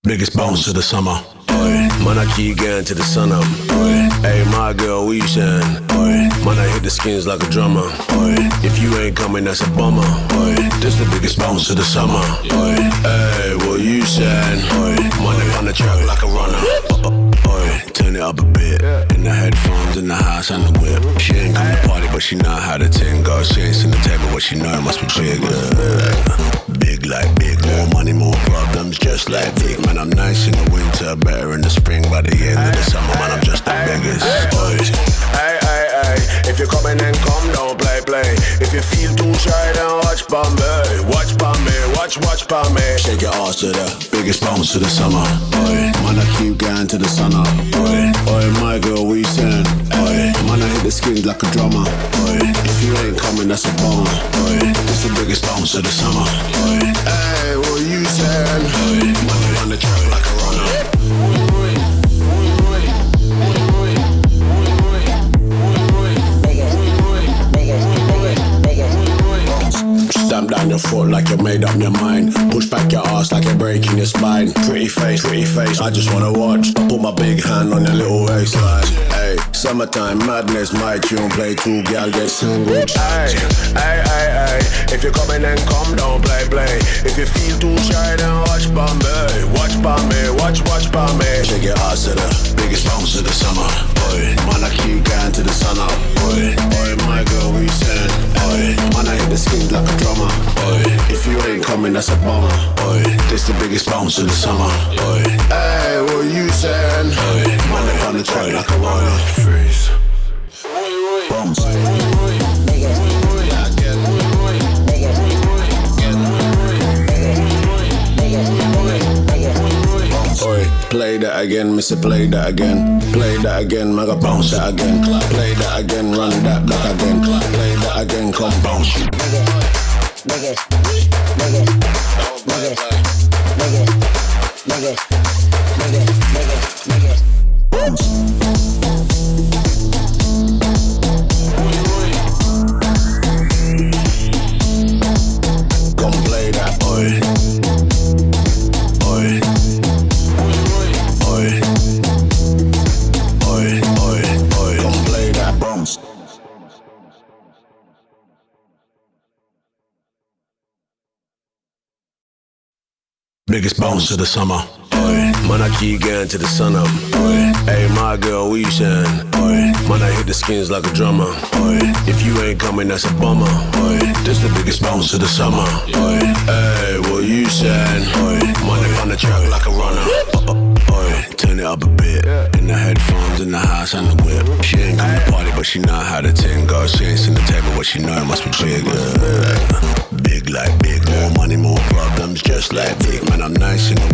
Biggest bounce of the summer. Oi. Man, I keep getting to the sun up. Oi. Hey, my girl, what you saying? Oi. Man, I hit the skins like a drummer. Oi. If you ain't coming, that's a bummer. Oi. This the biggest bounce of the summer. Oi. Hey, what you saying? Oi. Man, I on the track like a runner. Oi. Turn it up a bit. In the headphones, in the house, and the whip. She ain't come to party, but she know how to ting. Girl, she ain't seen the table, but she know it must be big. Big like big, more money, more problems, just like big. Man, I'm nice in the winter, better in the spring. By the end of the summer, man, I'm just the biggest. Hey, hey, hey, if you're coming then come, don't play. If you feel too shy, then watch Bombay. Watch Bombay. Shake your ass to the biggest bounce of the summer. Oi. Man, I keep going to the sun up. Oi. Oi, my girl, what you saying? Oi. Man, I hit the skins like a drummer. Oi. If you ain't coming, that's a bummer. Oi. This the biggest bounce of the summer. Oi. Hey, what you saying? Oi. Man, I on the track like a runner. Stamp down your foot like you made up your mind. Push back your ass like you're breaking your spine. Pretty face, I just wanna watch. I put my big hand on your little waistline. Hey, summertime madness, my tune play. Two gal get sandwich. Hey, if you're coming then come, don't play. If you feel too shy, then watch Bombay. Watch Bombay. Shake your ass to the biggest bounce of the summer. Oi, man, I keep going to the sun up. Oi, my girl, what you saying? Oi, man, I hit the skins like a drummer. Oi, if you ain't coming, that's a bummer. Oi, this the biggest bounce of the summer. Oi, hey, what you saying? Oi, man, I on the track like a runner. Freeze. Bounce. Oi, play that again, mister, play that again. Play that again, mega bounce that again. Play that again, run that back again. Play that again, come bounce. Bounce. Come play that, oi. Come play that bounce. Biggest bounce of the summer. Oi. Man, I keep getting to the sun up. Oi. Hey, my girl, what you saying? Oi. Man, I hit the skins like a drummer. Oi. If you ain't coming, that's a bummer. Oi. This the biggest bounce of the summer. Oi. Hey, what you saying? Oi. Man, I on the track like a runner. Turn it up a bit. In the headphones, in the house, and the whip. She ain't come to party, but she know how to ting. Girl, she ain't seen the table, but she know it must be big. Big like big, more money, more problems, just like big. Man, I'm nice in the